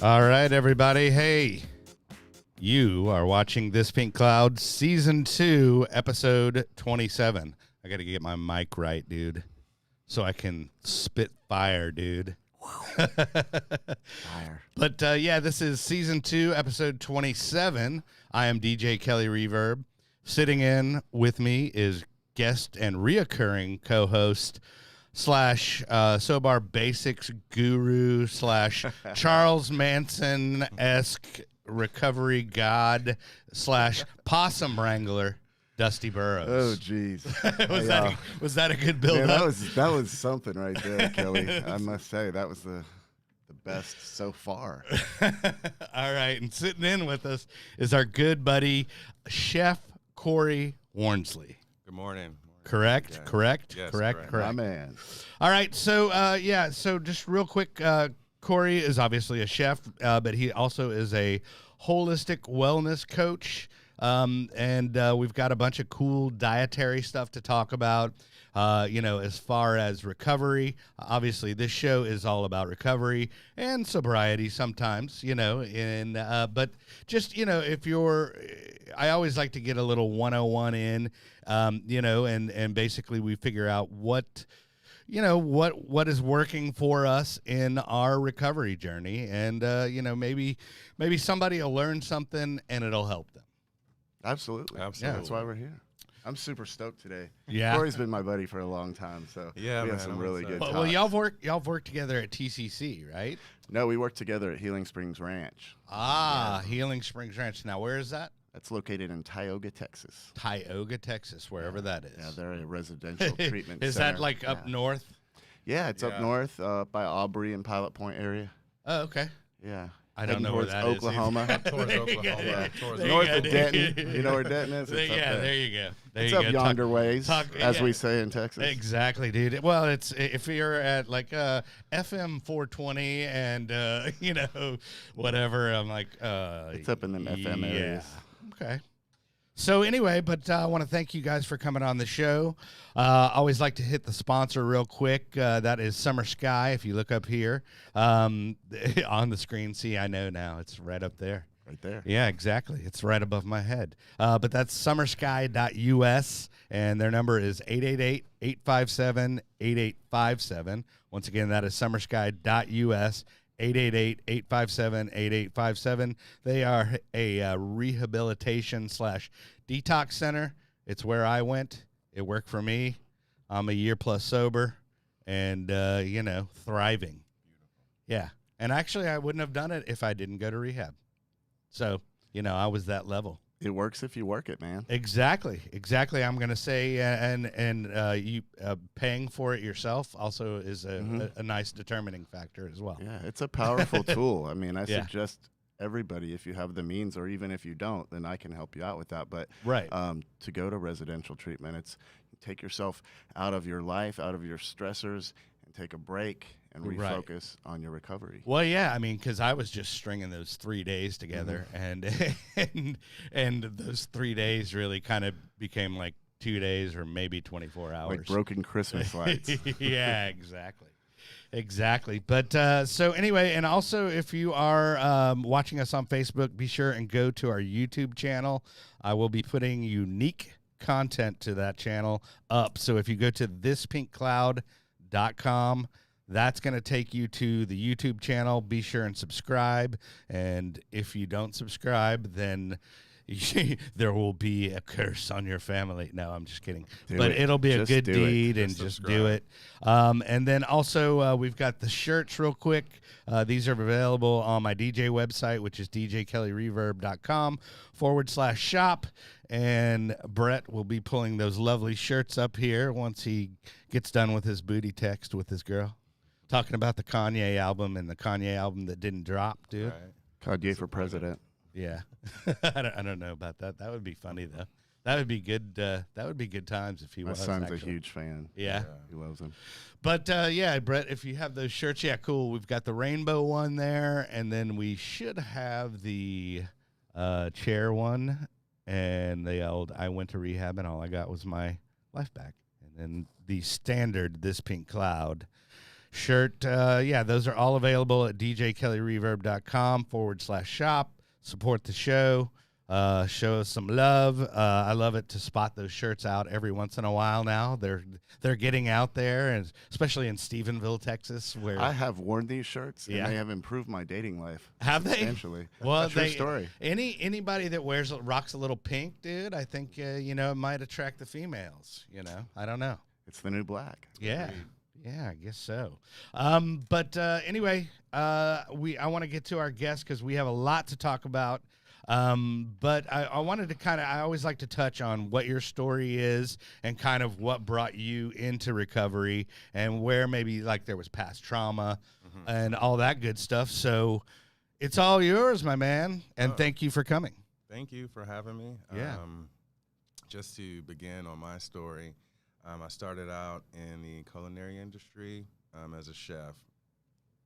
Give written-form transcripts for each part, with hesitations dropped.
All right, everybody. Hey, you are watching This Pink Cloud, Season 2, Episode 27. I got to get my mic right, dude, so I can spit fire, dude. Fire. But, yeah, this is Season 2, Episode 27. I am DJ Kelly Reverb. Sitting in with me is guest and reoccurring co-host slash Sobar Basics guru slash Charles Manson-esque recovery god slash possum wrangler, Dusty Burrows. Oh, jeez. was that a good build Man, up? that was something right there, Kelly. I must say, that was the best so far. All right, and sitting in with us is our good buddy, Chef Corey Warnsley. Good morning. Correct? Yeah. Correct? Yes, Correct? correct. My man. All right, so so just real quick, Corey is obviously a chef, but he also is a holistic wellness coach, and we've got a bunch of cool dietary stuff to talk about. As far as recovery, obviously this show is all about recovery and sobriety sometimes, but just, if I always like to get a little 101 in, and basically we figure out what is working for us in our recovery journey. And, maybe somebody will learn something and it'll help them. Absolutely. Absolutely. That's why we're here. I'm super stoked today. Yeah. Corey's been my buddy for a long time, so Yeah, we man, have some I'm really good excited. Well, talks. y'all have worked together at TCC, right? No, we work together at Healing Springs Ranch. Healing Springs Ranch. Now, where is that? That's located in Tioga, Texas. Tioga, Texas, wherever that is. Yeah, they're a residential treatment Is center. that like up north? Yeah, it's up Yeah. north by Aubrey and Pilot Point area. Oh, okay. Yeah. I don't Heading know where towards that is Oklahoma. Towards Oklahoma. Yeah. Towards There you North go, of dude. Denton. You know where Denton is? It's up Yeah, there. there you go. There It's you up go. yonder ways, as yeah. we say in Texas. Exactly, dude. Well, it's if you're at like FM 420 and whatever. I'm like, It's up in them FM areas. Okay. So anyway, but I want to thank you guys for coming on the show. Always like to hit the sponsor real quick. That is Summer Sky. If you look up here on the screen, see, I know now. It's right up there. Right there. Yeah, exactly. It's right above my head. But that's summersky.us, and their number is 888-857-8857. Once again, that is summersky.us, 888-857-8857. They are a rehabilitation / detox center. It's where I went. It worked for me. I'm a year plus sober and, thriving. Yeah. And actually, I wouldn't have done it if I didn't go to rehab. So, I was that level. It works if you work it, man. Exactly. I'm going to say, and you paying for it yourself also is a nice determining factor as well. Yeah, it's a powerful tool. I mean, I Yeah. suggest everybody, if you have the means, or even if you don't, then I can help you out with that. But Right. To go to residential treatment, it's take yourself out of your life, out of your stressors, and take a break and Right. refocus on your recovery. Well, yeah, I mean, because I was just stringing those 3 days together, and those 3 days really kind of became like 2 days or maybe 24 hours. Like broken Christmas lights. Yeah, exactly. But so anyway, and also if you are watching us on Facebook, be sure and go to our YouTube channel. I will be putting unique content to that channel up. So if you go to thispinkcloud.com, that's going to take you to the YouTube channel. Be sure and subscribe. And if you don't subscribe, then there will be a curse on your family. No, I'm just kidding. But it'll be a Just good do it. deed, and just do it. And then also we've got the shirts real quick. These are available on my DJ website, which is djkellyreverb.com/shop. And Brett will be pulling those lovely shirts up here once he gets done with his booty text with his girl. Talking about the Kanye album and the Kanye album that didn't drop, dude. Right. Kanye for president. Yeah. I don't know about that. That would be funny, though. That would be good. That would be good times if he My was. son's actually. a huge fan. Yeah. He loves him. But, Brett, if you have those shirts, yeah, cool. We've got the rainbow one there, and then we should have the chair one and the old I went to rehab, and all I got was my life back. And then the standard This Pink Cloud shirt. Yeah, those are all available at djkellyreverb.com/shop. Support the show. Show us some love. I love it to spot those shirts out every once in a while now. They're getting out there, and especially in Stephenville, Texas, where I have worn these shirts, and Yeah. they have improved my dating life. Have they? Substantially. Well, True story. Anybody that rocks a little pink, dude, I think it might attract the females. I don't know. It's the new black. Yeah. Agreed. Yeah, I guess so. But anyway, I want to get to our guest because we have a lot to talk about. But I wanted to I always like to touch on what your story is and kind of what brought you into recovery and where maybe like there was past trauma and all that good stuff. So it's all yours, my man. And thank you for coming. Thank you for having me. Yeah. Just to begin on my story, I started out in the culinary industry as a chef.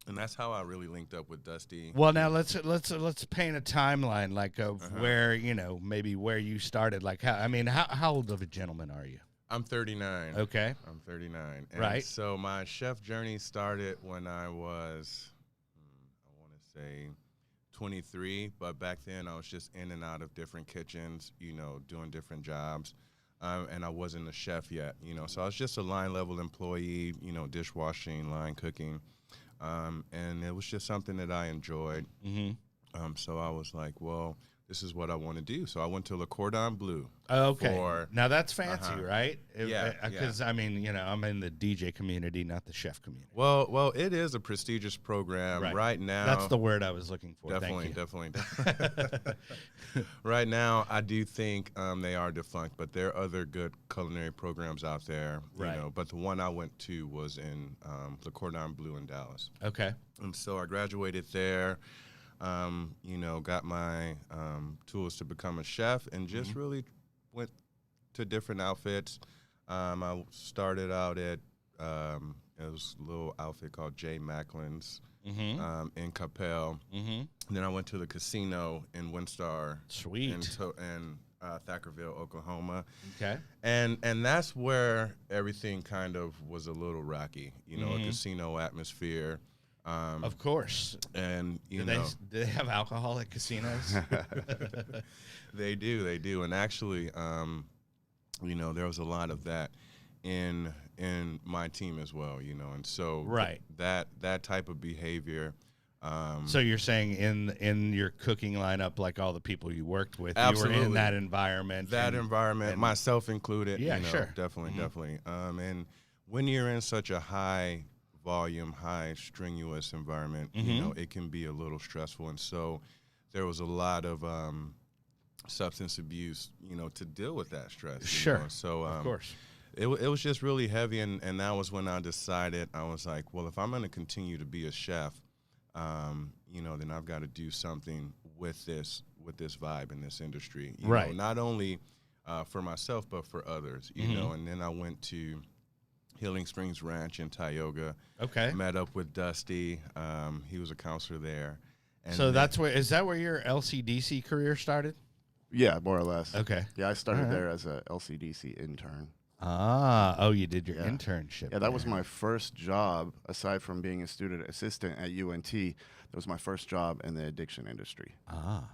And that's how I really linked up with Dusty. Well, now let's paint a timeline, like of where maybe where you started. Like how old of a gentleman are you? I'm 39. Okay, I'm 39. And right. So my chef journey started when I was, I want to say, 23. But back then I was just in and out of different kitchens, doing different jobs. And I wasn't a chef yet, So I was just a line level employee, dishwashing, line cooking. And it was just something that I enjoyed. So I was like, well, this is what I want to do. So I went to Le Cordon Bleu. Okay. Now that's fancy, right? Yeah. Because I'm in the DJ community, not the chef community. Well, it is a prestigious program right now. That's the word I was looking for. Definitely, Thank you. definitely. Right now, I do think they are defunct, but there are other good culinary programs out there. Right. But the one I went to was in Le Cordon Bleu in Dallas. Okay. And so I graduated there. Got my tools to become a chef and just really went to different outfits. I started out at, it was a little outfit called J. Macklin's in Capel. And then I went to the casino in Windstar. Sweet. In Thackerville, Oklahoma. Okay. And that's where everything kind of was a little rocky, a casino atmosphere. Of course. And do they have alcohol at casinos? They do. And actually, there was a lot of that in my team as well, and so that type of behavior. So you're saying in your cooking lineup, like all the people you worked with, absolutely. You were in that environment. And myself included. Yeah, sure. Definitely. And when you're in such a high volume, high strenuous environment, it can be a little stressful. And so there was a lot of substance abuse, to deal with that stress. Sure. So of course. It was just really heavy, and that was when I decided, I was like, well, if I'm going to continue to be a chef, then I've got to do something with this vibe in this industry. You know, not only for myself, but for others, you know. And then I went to Healing Springs Ranch in Tioga. Okay. Met up with Dusty. He was a counselor there. And so is that where your LCDC career started? Yeah, more or less. Okay. Yeah, I started there as a LCDC intern. You did your internship. Yeah, that was my first job, aside from being a student assistant at UNT. That was my first job in the addiction industry.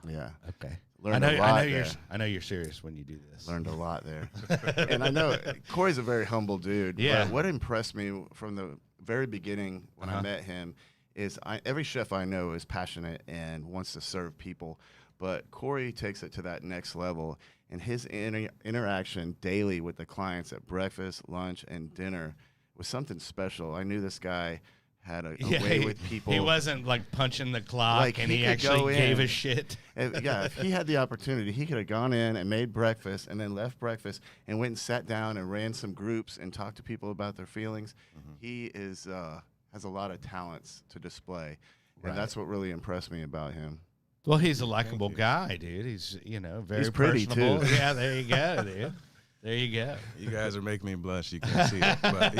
Yeah. Okay. Learned a lot there. I know you're serious when you do this. Learned a lot there. And I know Corey's a very humble dude. Yeah. But what impressed me from the very beginning when I met him is every chef I know is passionate and wants to serve people. But Corey takes it to that next level. And his interaction daily with the clients at breakfast, lunch, and dinner was something special. I knew this guy had a way with people. He wasn't like punching the clock, and he actually gave a shit. If he had the opportunity, he could have gone in and made breakfast and then left breakfast and went and sat down and ran some groups and talked to people about their feelings. He has a lot of talents to display, and that's what really impressed me about him. Well, he's a likable guy, dude. He's, very he's pretty personable. too. Yeah, there you go, dude. There you go. You guys are making me blush. You can't see it, but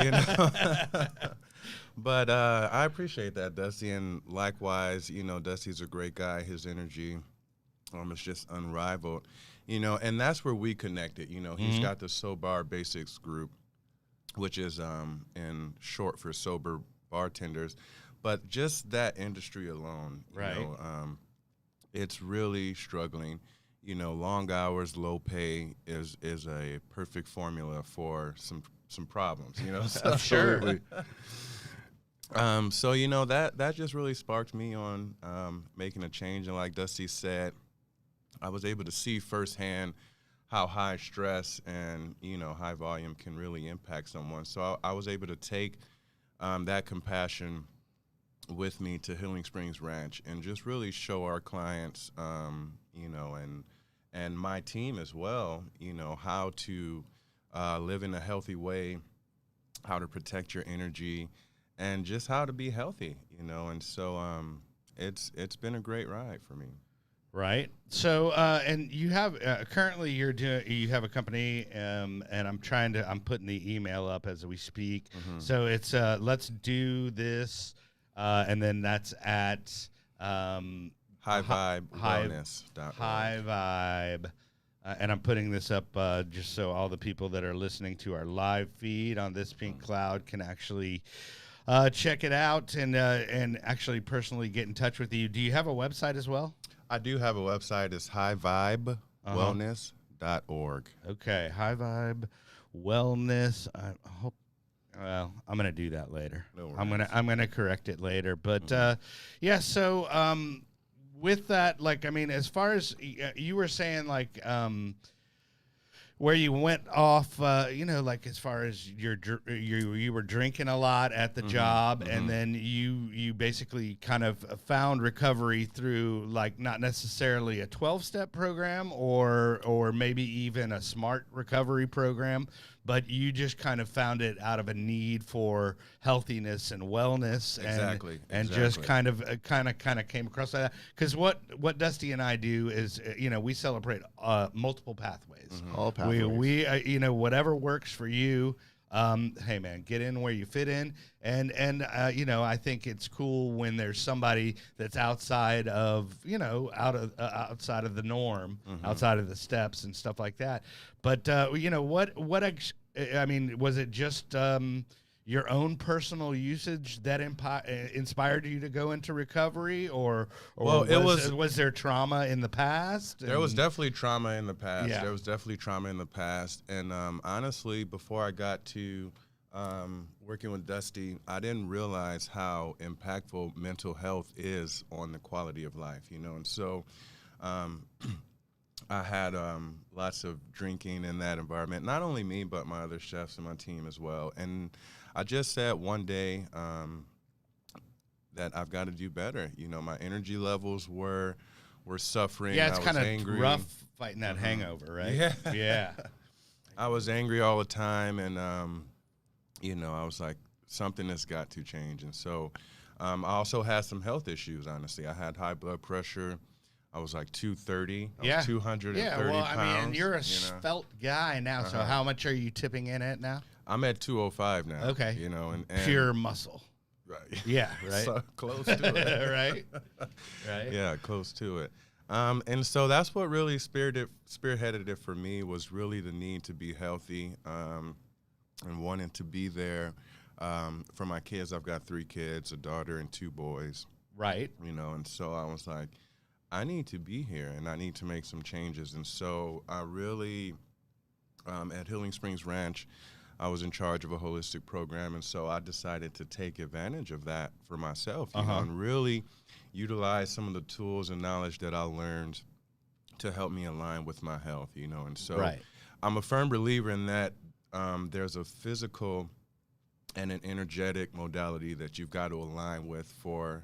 But I appreciate that, Dusty, and likewise, Dusty's a great guy. His energy, is just unrivaled, and that's where we connected. He's got the SOBAR Basics group, which is in short for sober bartenders, but just that industry alone, Right. you know, it's really struggling. You know, long hours, low pay is a perfect formula for some problems. You know, so, Absolutely. so you know that just really sparked me on making a change. And like Dusty said, I was able to see firsthand how high stress and, you know, high volume can really impact someone. So I was able to take that compassion with me to Healing Springs Ranch and just really show our clients, you know, and my team as well, you know, how to live in a healthy way, how to protect your energy, and just how to be healthy, you know. And so it's been a great ride for me. Right. So, and you have currently you have a company, and I'm putting the email up as we speak. So it's let's do this, and then that's at highvibewellness.org. High Vibe. And I'm putting this up just so all the people that are listening to our live feed on This Pink Cloud can actually check it out and actually personally get in touch with you. Do you have a website as well? I do have a website. It's highvibewellness.org. Okay, High Vibe Wellness. I hope. Well, I'm gonna do that later. No worries. I'm gonna correct it later. But yeah. So with that, like, I mean, as far as you were saying, like, where you went off, you know, like as far as you were drinking a lot at the job, and then you basically kind of found recovery through, like, not necessarily a 12-step program or maybe even a SMART recovery program, but you just kind of found it out of a need for healthiness and wellness, and just kind of came across that. Because what Dusty and I do is, you know, we celebrate multiple pathways. All pathways. We you know, whatever works for you. Hey man, get in where you fit in, and you know, I think it's cool when there's somebody that's outside of, you know, outside of the norm, outside of the steps and stuff like that. But you know, I mean, was it just your own personal usage that inspired you to go into recovery, or Well, was there trauma in the past? There was definitely trauma in the past. Yeah. There was definitely trauma in the past. And honestly, before I got to working with Dusty, I didn't realize how impactful mental health is on the quality of life, you know. And so I had lots of drinking in that environment. Not only me, but my other chefs and my team as well. And I just said one day that I've got to do better. You know, my energy levels were suffering. Yeah, it's I was kind of angry. rough fighting that hangover, right? Yeah. Yeah. I was angry all the time, and you know, I was like, something has got to change. And so I also had some health issues, honestly. I had high blood pressure. I was like 230. I was 230 well, pounds. I mean, you're a svelte guy now, so how much are you tipping in at now? I'm at 205 now. Okay. You know, and pure muscle. Right. Yeah, right. So close to it. Right. Right. Yeah, close to it. And so that's what really spearheaded it for me, was really the need to be healthy, and wanting to be there for my kids. I've got 3 kids, a daughter and 2 boys. Right. You know, and so I was like, I need to be here and I need to make some changes. And so I really, at Healing Springs Ranch, I was in charge of a holistic program, and so I decided to take advantage of that for myself, you know, and really utilize some of the tools and knowledge that I learned to help me align with my health, you know. And so I'm a firm believer in that there's a physical and an energetic modality that you've got to align with for,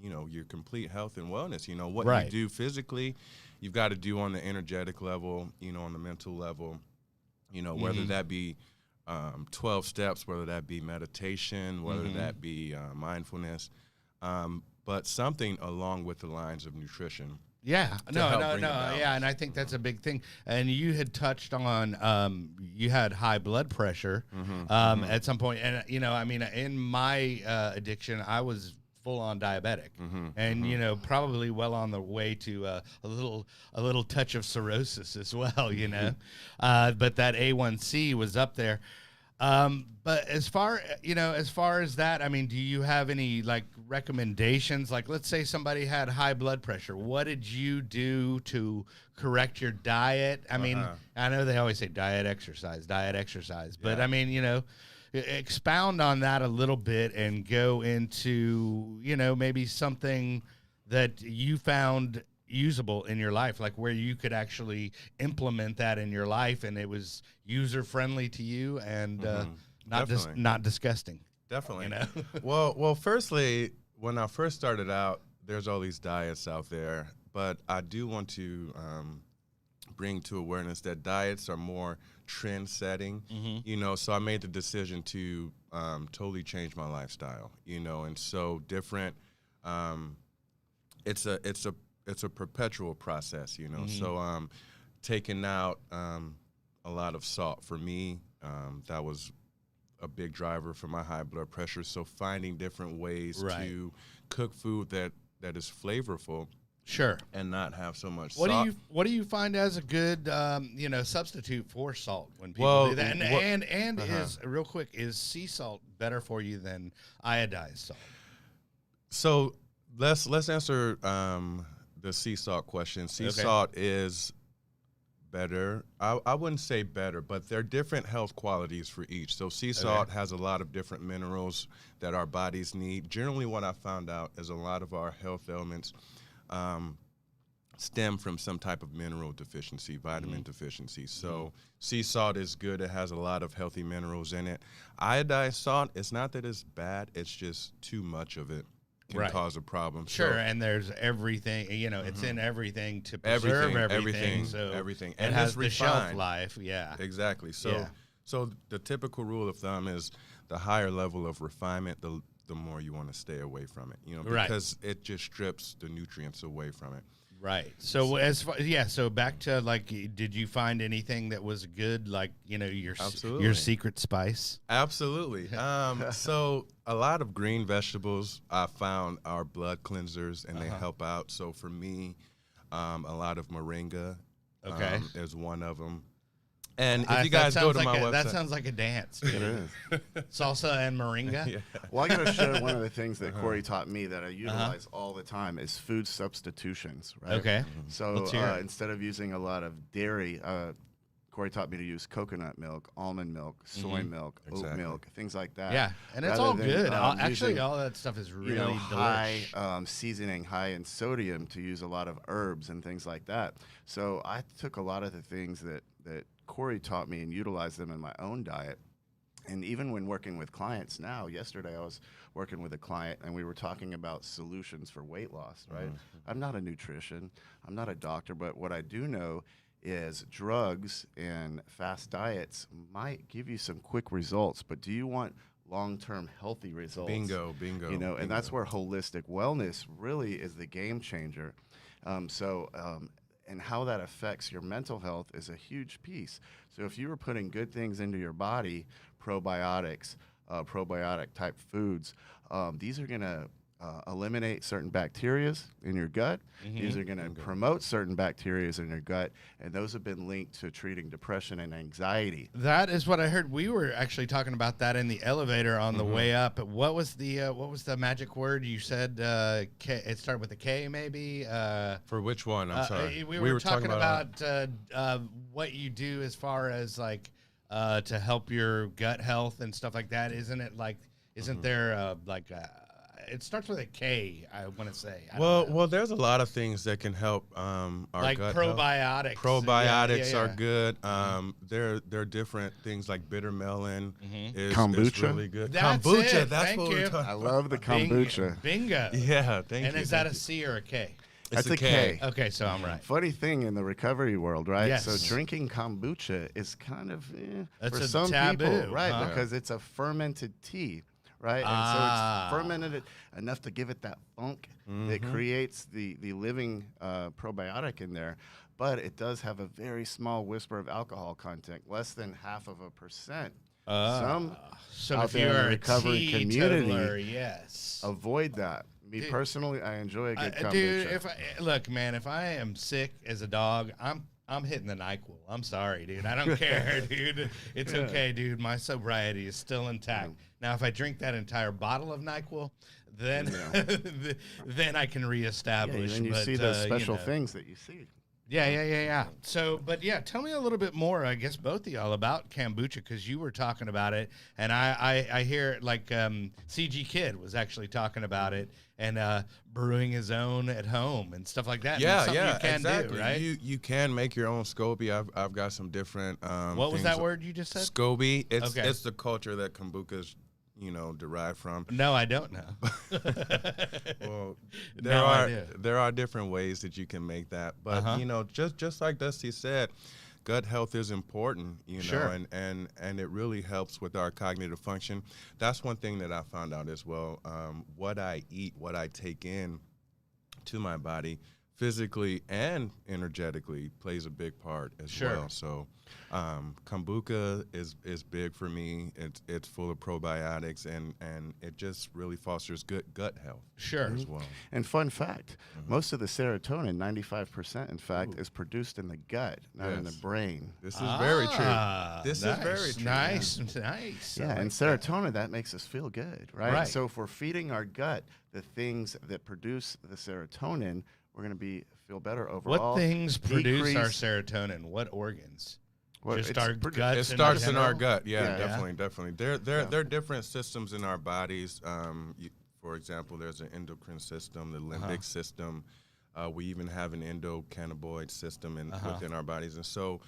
you know, your complete health and wellness. You know, what you do physically, you've got to do on the energetic level, you know, on the mental level, you know, whether that be 12 steps, whether that be meditation, whether that be mindfulness, but something along with the lines of nutrition. Yeah, yeah, and I think that's a big thing. And you had touched on you had high blood pressure at some point, and you know, I mean, in my addiction, I was full-on diabetic, and you know, probably well on the way to a little touch of cirrhosis as well, you know. But that A1C was up there. But as far as that, I mean, do you have any like recommendations? Like, let's say somebody had high blood pressure. What did you do to correct your diet? I mean, I know they always say diet, exercise, but I mean, expound on that a little bit and go into, maybe something that you found usable in your life, like where you could actually implement that in your life and it was user friendly to you and not disgusting. Definitely. Well, firstly, when I first started out, there's all these diets out there, but I do want to bring to awareness that diets are more trend setting, so I made the decision to totally change my lifestyle, and so different, it's a perpetual process, so taking out a lot of salt for me, that was a big driver for my high blood pressure. So finding different ways to cook food that is flavorful, sure, and not have so much what salt. What do you find as a good substitute for salt when people do that? And is real quick, is sea salt better for you than iodized salt? So let's answer the sea salt question. Sea salt is better. I wouldn't say better, but there are different health qualities for each. So sea salt has a lot of different minerals that our bodies need. Generally, what I found out is a lot of our health ailments stem from some type of mineral deficiency, vitamin deficiency. So sea salt is good. It has a lot of healthy minerals in it. Iodized salt, it's not that it's bad. It's just too much of it can cause a problem. Sure, and there's everything, it's in everything to preserve everything. So everything. And it has the shelf life, Exactly. So the typical rule of thumb is the higher level of refinement, the more you want to stay away from it, because it just strips the nutrients away from it. Right. So so back to like, did you find anything that was good, like your secret spice? Absolutely. So a lot of green vegetables I found are blood cleansers and they help out. So for me, a lot of moringa is one of them. And if you guys go to my website, that sounds like a dance. It is. Salsa and moringa. Well, I got to share one of the things that Corey taught me that I utilize all the time is food substitutions. Right. Okay. So instead of using a lot of dairy, Corey taught me to use coconut milk, almond milk, soy milk, oat milk, things like that. Yeah, and it's all good. Actually, all that stuff is really high seasoning, high in sodium, to use a lot of herbs and things like that. So I took a lot of the things that Corey taught me and utilized them in my own diet. And even when working with clients now, yesterday I was working with a client and we were talking about solutions for weight loss, right? I'm not a nutrition, I'm not a doctor, but what I do know is drugs and fast diets might give you some quick results, but do you want long-term healthy results? Bingo. And that's where holistic wellness really is the game changer. And how that affects your mental health is a huge piece. So if you were putting good things into your body, probiotics, probiotic type foods, these are going to eliminate certain bacteria in your gut. These are going to promote certain bacteria in your gut, and those have been linked to treating depression and anxiety. That is what I heard. We were actually talking about that in the elevator on the way up. What was the magic word you said? K, it started with a K, maybe. For which one? I'm sorry. We were talking about what you do as far as like to help your gut health and stuff like that. Isn't it like? Isn't there like? It starts with a K, I want to say. Well, there's a lot of things that can help our like gut probiotics. Health. Probiotics are good. There are different things like bitter melon is really good. That's kombucha. It. That's Thank what you. we're talking I love the kombucha. Bingo. Yeah, thank you. And is that a C or a K? That's a K. Okay, so I'm right. Funny thing in the recovery world, right? Yes. So drinking kombucha is kind of That's for a some taboo, people, right? huh? Because it's a fermented tea. Right, and so it's fermented enough to give it that funk that creates the living probiotic in there, but it does have a very small whisper of alcohol content, less than 0.5%. So out if there in you're the a recovery community, yes, avoid that. Me personally, I enjoy a good kombucha. Dude, if I am sick as a dog, I'm I'm hitting the NyQuil. I'm sorry, dude. I don't care, dude. It's okay, dude. My sobriety is still intact. Now, if I drink that entire bottle of NyQuil, then then I can reestablish. And you see those special things that you see. Yeah. So, but yeah, tell me a little bit more, I guess, both of y'all, about kombucha, because you were talking about it, and I hear, like, CG Kid was actually talking about it, and brewing his own at home and stuff like that. Yeah, you can exactly. do, right? You can make your own SCOBY. I've got some different. What was that word you just said? SCOBY. It's the culture that kombucha's derived from. No, I don't know. Well, idea. There are different ways that you can make that, but just like Dusty said, gut health is important, Sure. and it really helps with our cognitive function. That's one thing that I found out as well. What I eat, what I take in to my body, physically and energetically, plays a big part as well. So kombucha is big for me. It's full of probiotics, and it just really fosters good gut health as well. And fun fact, most of the serotonin, 95%, in fact, is produced in the gut, not in the brain. This is very true. This is very true. Nice. Yeah, and serotonin, that makes us feel good, right? So if we're feeding our gut the things that produce the serotonin, we're going to feel better overall. What things produce our serotonin? What organs? Just our guts. It starts in our gut. Yeah, definitely. There are different systems in our bodies. For example, there's an endocrine system, the limbic system. We even have an endocannabinoid system within our bodies. And so,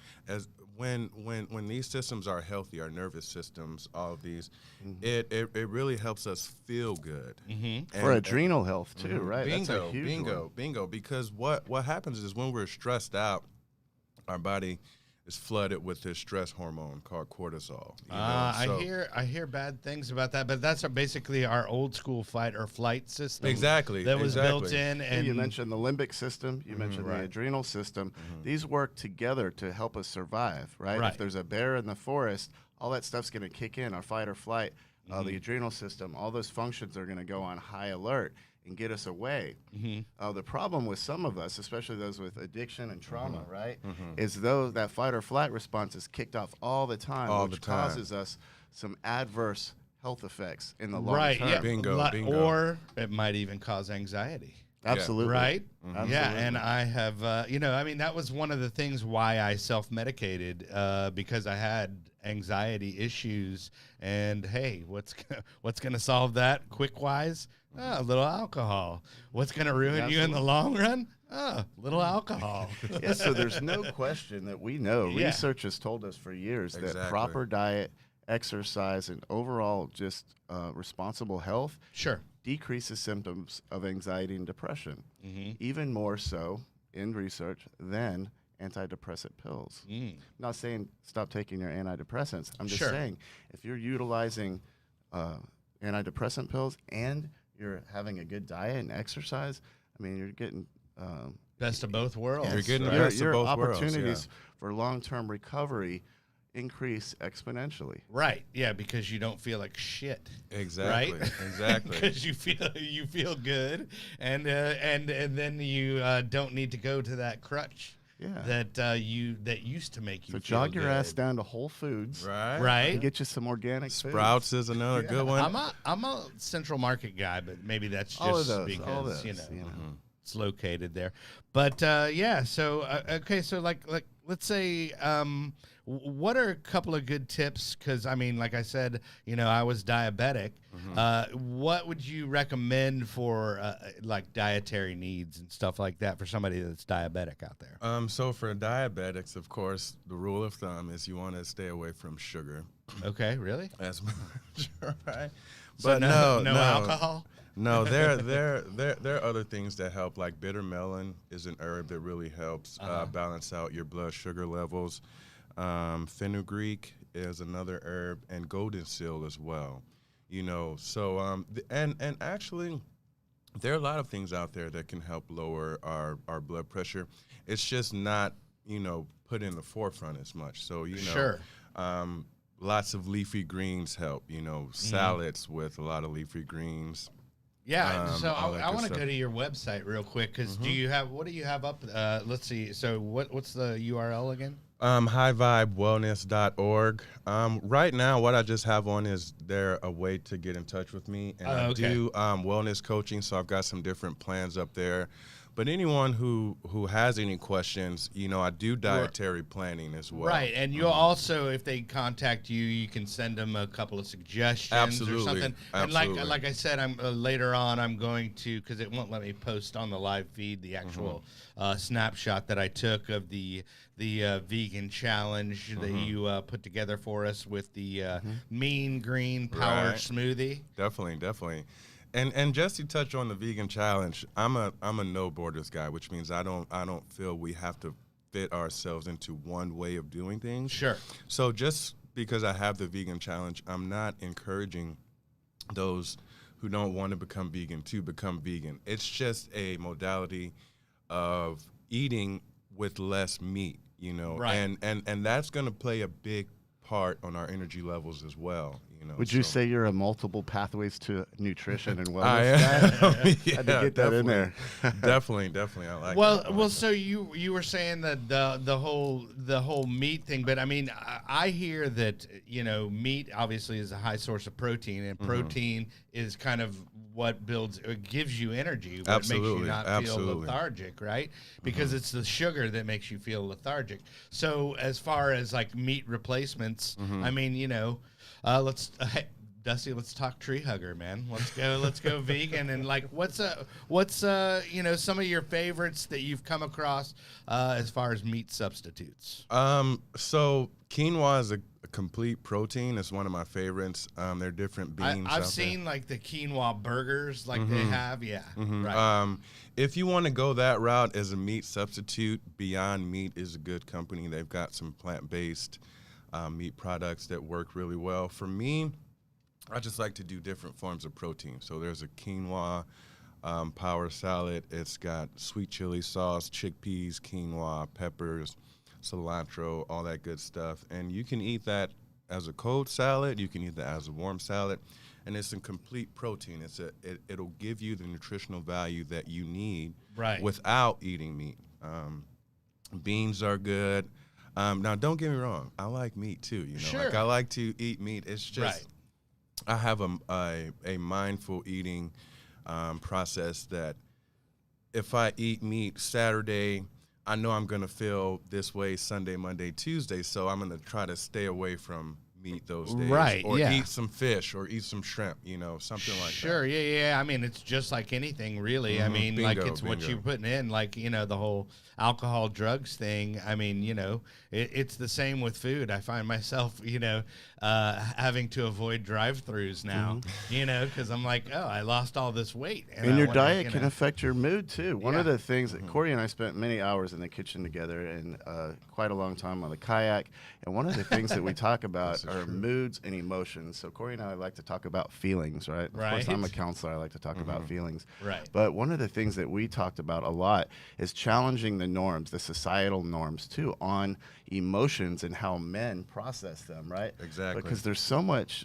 when these systems are healthy, our nervous systems, all of these, it really helps us feel good. For adrenal health too, right? Bingo. Because what happens is when we're stressed out, our body is flooded with this stress hormone called cortisol. I hear bad things about that, but that's basically our old school fight or flight system. Exactly. That was built in. And you mentioned the limbic system. You mentioned the adrenal system. These work together to help us survive, right? If there's a bear in the forest, all that stuff's going to kick in, our fight or flight, the adrenal system, all those functions are going to go on high alert and get us away. The problem with some of us, especially those with addiction and trauma, right, is that fight or flight response is kicked off all the time, which causes us some adverse health effects in the long term. Yeah. Bingo. Or it might even cause anxiety. Absolutely. Right? Yeah, and I have, that was one of the things why I self-medicated, because I had anxiety issues, and hey, what's going to solve that quick-wise? A little alcohol. What's going to ruin you in the long run? Little alcohol. So there's no question that we know. Research has told us for years that proper diet, exercise, and overall just responsible health decreases symptoms of anxiety and depression, even more so in research than antidepressant pills. I'm not saying stop taking your antidepressants. I'm just saying if you're utilizing antidepressant pills and you're having a good diet and exercise, I mean, you're getting best of both worlds. You're getting the best of both worlds. Your opportunities for long-term recovery increase exponentially. Right. Yeah, because you don't feel like shit. Exactly. Right? Exactly. Because you feel good, and then you don't need to go to that crutch. That used to make you feel jog your good. ass down to Whole Foods, right, and get you some organic Sprouts foods. is another good one. I'm a Central Market guy, but maybe that's just because it's located there. But so okay, so like let's say what are a couple of good tips? Because I mean, like I said, I was diabetic. What would you recommend for like dietary needs and stuff like that for somebody that's diabetic out there? So for diabetics, of course, the rule of thumb is you want to stay away from sugar. Okay, really? As much, right? So But no alcohol. No, there are other things that help. Like bitter melon is an herb that really helps balance out your blood sugar levels. Fenugreek is another herb, and golden seal as well. So and actually, there are a lot of things out there that can help lower our blood pressure. It's just not put in the forefront as much. So lots of leafy greens help. Salads with a lot of leafy greens. Yeah, so all that I good want to stuff. go to your website real quick because what do you have up? Let's see. So what's the URL again? Highvibewellness.org. Right now, what I just have on is there a way to get in touch with me, and I do wellness coaching. So I've got some different plans up there. But anyone who has any questions, I do dietary planning as well. Right, and you'll also, if they contact you, you can send them a couple of suggestions or something. Absolutely. And like I said, I'm later on I'm going to, because it won't let me post on the live feed the actual snapshot that I took of the vegan challenge that you put together for us with the Mean Green Power Smoothie. Definitely. And just to touch on the vegan challenge, I'm a no borders guy, which means I don't feel we have to fit ourselves into one way of doing things. Sure. So just because I have the vegan challenge, I'm not encouraging those who don't want to become vegan to become vegan. It's just a modality of eating with less meat, Right. And that's going to play a big part on our energy levels as well. Would you say you're a multiple pathways to nutrition and wellness I guy? yeah, Had to get that in there. definitely. I like that. Well, so you were saying that the whole meat thing, but I mean, I hear that meat obviously is a high source of protein, and protein is kind of what gives you energy, what makes you not feel lethargic, right? Because it's the sugar that makes you feel lethargic. So as far as like meat replacements, I mean, Dusty, let's talk tree hugger, man. Let's go vegan. And like, what's some of your favorites that you've come across as far as meat substitutes? So quinoa is a complete protein. It's one of my favorites. They're different beans. I've seen like the quinoa burgers, like they have, right. If you want to go that route as a meat substitute, Beyond Meat is a good company. They've got some plant-based meat products that work really well. For me, I just like to do different forms of protein. So there's a quinoa power salad. It's got sweet chili sauce, chickpeas, quinoa, peppers, cilantro, all that good stuff. And you can eat that as a cold salad. You can eat that as a warm salad. And it's a complete protein. It'll give you the nutritional value that you need without eating meat. Beans are good. Now, don't get me wrong. I like meat too. Sure. Like I like to eat meat. It's just I have a mindful eating process that if I eat meat Saturday, I know I'm gonna feel this way Sunday, Monday, Tuesday. So I'm gonna try to stay away from meat those days, or eat some fish, or eat some shrimp, something like that. Sure, yeah. I mean, it's just like anything, really. I mean, it's what you're putting in, like, the whole alcohol, drugs thing. I mean, it's the same with food. I find myself, having to avoid drive-throughs now, because I'm like, oh, I lost all this weight. And your diet can affect your mood, too. One of the things that Corey and I spent many hours in the kitchen together and quite a long time on the kayak, and one of the things that we talk about are moods and emotions. So Corey and I like to talk about feelings, right? Of course, I'm a counselor. I like to talk about feelings. Right. But one of the things that we talked about a lot is challenging the norms, the societal norms, too, on emotions and how men process them, right? Exactly. Because there's so much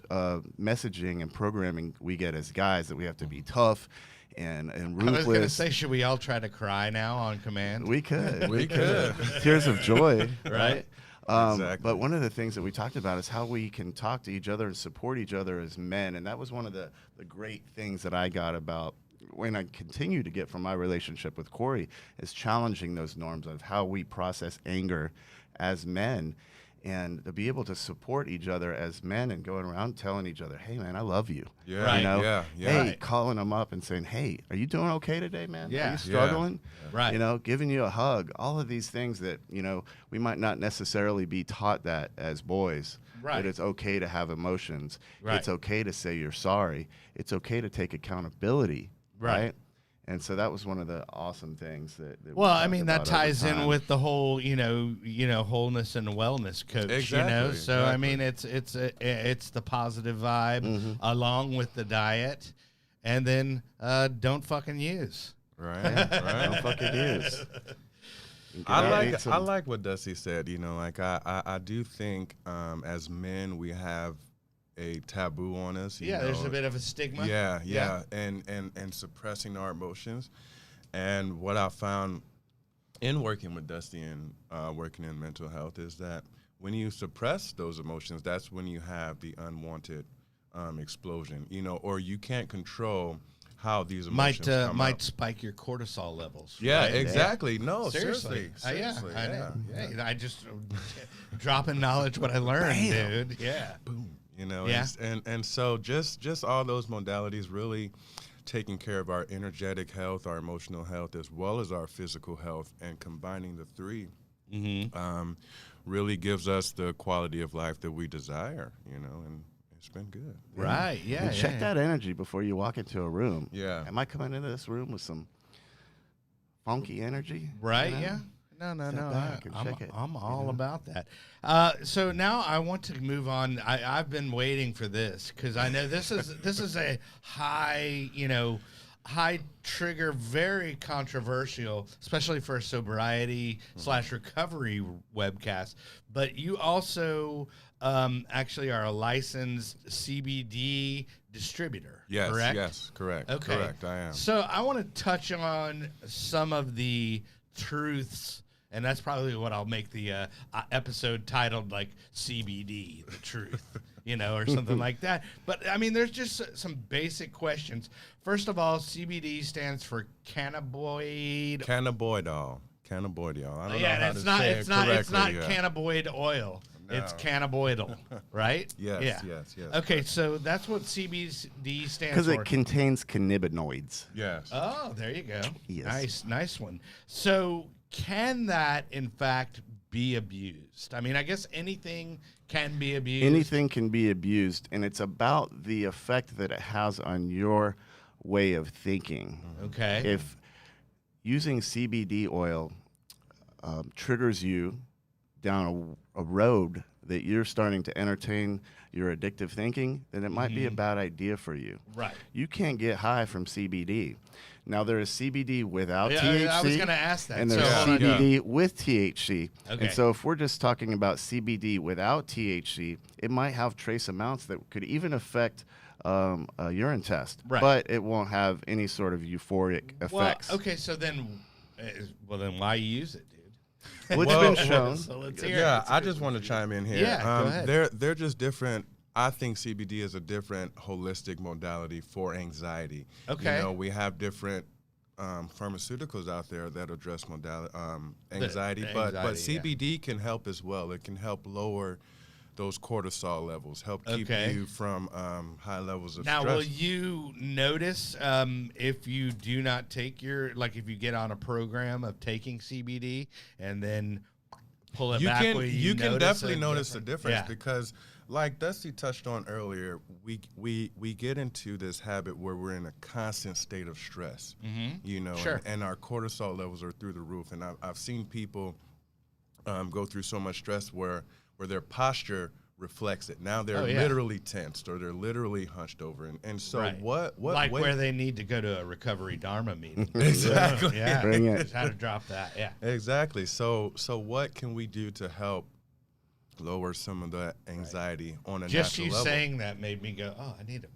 messaging and programming we get as guys that we have to be tough and ruthless. I was going to say, should we all try to cry now on command? We could. We could. Tears of joy, right? Exactly. But one of the things that we talked about is how we can talk to each other and support each other as men. And that was one of the great things that I got about when I continue to get from my relationship with Corey, is challenging those norms of how we process anger as men, and to be able to support each other as men and going around telling each other, hey, man, I love you. Yeah. Hey, calling them up and saying, hey, are you doing okay today, man? Yeah. Are you struggling? Yeah. Right. Giving you a hug. All of these things that, we might not necessarily be taught that as boys. Right. That it's okay to have emotions. Right. It's okay to say you're sorry. It's okay to take accountability. Right. And so that was one of the awesome things that well, I mean, that ties in with the whole, wholeness and wellness coach, Exactly. So, I mean, it's the positive vibe along with the diet, and then don't fucking use. Right. Don't fucking use. I like what Dusty said. I do think as men we have a taboo on us. Yeah, there's a bit of a stigma. Yeah. And suppressing our emotions. And what I found in working with Dusty and working in mental health is that when you suppress those emotions, that's when you have the unwanted explosion, or you can't control how these emotions might spike your cortisol levels. Yeah, right? exactly. No, seriously. I just dropping knowledge what I learned, dude. Yeah. Boom. Yeah. And so just all those modalities really taking care of our energetic health, our emotional health, as well as our physical health, and combining the three really gives us the quality of life that we desire, and it's been good. Right, yeah. And check that energy before you walk into a room. Yeah. Am I coming into this room with some funky energy? Right, yeah. No. I'm all about that. So now I want to move on. I've been waiting for this because I know this is a high trigger, very controversial, especially for a sobriety / recovery webcast. But you also actually are a licensed CBD distributor. Yes, correct? Yes, correct. Okay. Correct, I am. So I want to touch on some of the truths. And that's probably what I'll make the episode titled like CBD, the truth, or something like that. But I mean, there's just some basic questions. First of all, CBD stands for Cannabidiol. I don't know how to say it correctly. It's not cannabinoid oil. No. It's cannabinoidal, right? Yes. Okay, so that's what CBD stands for. Because it contains cannabinoids. Yes. Oh, there you go. Yes. Nice one. So can that, in fact, be abused? I mean, I guess anything can be abused. Anything can be abused, and it's about the effect that it has on your way of thinking. Okay. If using CBD oil triggers you down a road that you're starting to entertain your addictive thinking, then it might be a bad idea for you. Right. You can't get high from CBD. Now, there is CBD without THC. I was going to ask that. And there's CBD with THC. Okay. And so if we're just talking about CBD without THC, it might have trace amounts that could even affect a urine test. Right. But it won't have any sort of euphoric effects. Well, okay, so then why use it, dude? Well, it's been shown. So let's hear Yeah, it. I just want to chime in here. Yeah, go ahead. They're just different. I think CBD is a different holistic modality for anxiety. Okay. We have different pharmaceuticals out there that address anxiety, but CBD can help as well. It can help lower those cortisol levels, help keep you from high levels of stress. Now, will you notice if you do not take if you get on a program of taking CBD and then pull it back? You can definitely notice the difference Yeah. because, like Dusty touched on earlier, we get into this habit where we're in a constant state of stress, Sure. and our cortisol levels are through the roof. And I've seen people go through so much stress where their posture reflects it. Now they're literally tensed or they're literally hunched over. And so what where they need to go to a recovery Dharma meeting. Exactly. Yeah. Bring it. Just how to drop that. Yeah. Exactly. So what can we do to help lower some of that anxiety on a Just natural you level? saying that made me go, oh, I need it.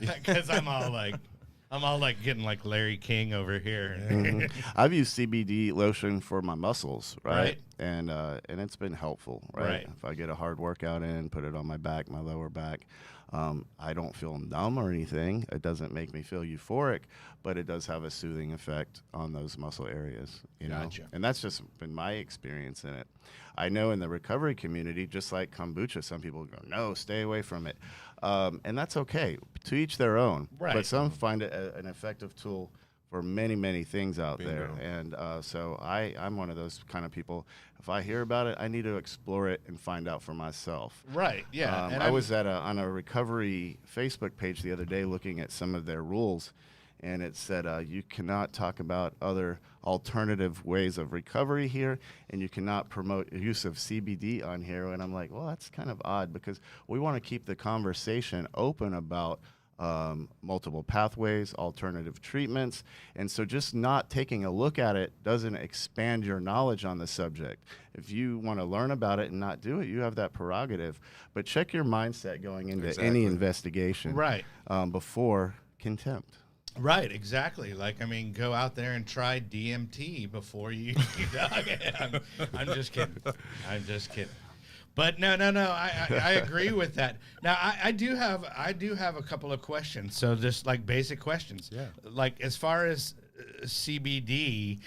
Because I'm all like getting like Larry King over here. I've used CBD lotion for my muscles, right? Right. And it's been helpful, right? If I get a hard workout in, put it on my back, my lower back, I don't feel numb or anything. It doesn't make me feel euphoric, but it does have a soothing effect on those muscle areas, Gotcha. And that's just been my experience in it. I know in the recovery community, just like kombucha, some people go, no, stay away from it. And that's okay. To each their own. Right. But some find it an effective tool for many, many things out Bingo. there. And so I'm one of those kind of people. If I hear about it, I need to explore it and find out for myself. Right, yeah. And I was on a recovery Facebook page the other day looking at some of their rules, and it said you cannot talk about other alternative ways of recovery here, and you cannot promote use of CBD on here. And I'm like, well, that's kind of odd because we want to keep the conversation open about multiple pathways, alternative treatments. And so just not taking a look at it doesn't expand your knowledge on the subject. If you want to learn about it and not do it, you have that prerogative. But check your mindset going into any investigation Right. Before contempt. Right, exactly. Like, I mean, go out there and try DMT before you I'm just kidding. I'm just kidding. But no. I agree with that. Now, I do have a couple of questions. So just like basic questions. Yeah. Like as far as CBD,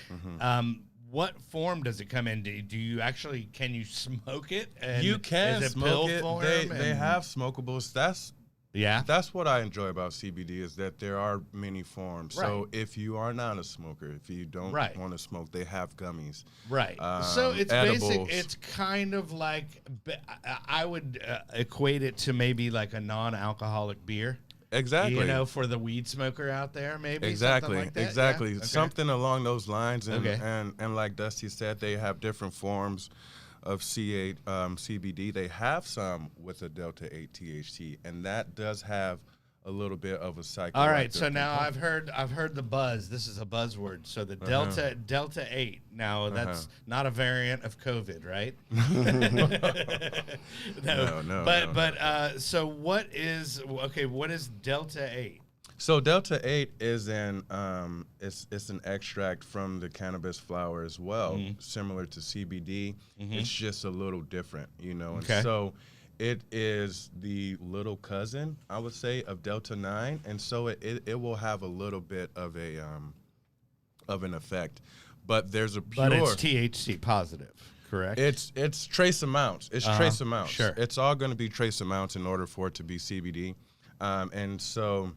what form does it come in? Do you actually can you smoke it? And You can is it smoke pill it. form They have smokables. That's what I enjoy about CBD is that there are many forms. Right. So if you are not a smoker, if you don't want to smoke, they have gummies. Right. So it's edibles. basic. It's kind of like I would equate it to maybe like a non-alcoholic beer. Exactly. You know, for the weed smoker out there, maybe. Exactly. Something like that? Exactly. Yeah? Okay. Something along those lines. And, Okay. and like Dusty said, they have different forms of CBD. They have some with a Delta 8 THC, and that does have a little bit of a psychoactive. All right, so now I've heard the buzz. This is a buzzword. So the Delta 8. Now that's not a variant of COVID, right? No. But so what is Delta 8? So Delta 8 is it's an extract from the cannabis flower as well, similar to CBD. It's just a little different, you know. And so it is the little cousin, I would say, of Delta 9, and so it will have a little bit of an effect. But there's a pure. But it's THC positive, correct? It's trace amounts. It's trace amounts. Sure. It's all going to be trace amounts in order for it to be CBD, and so.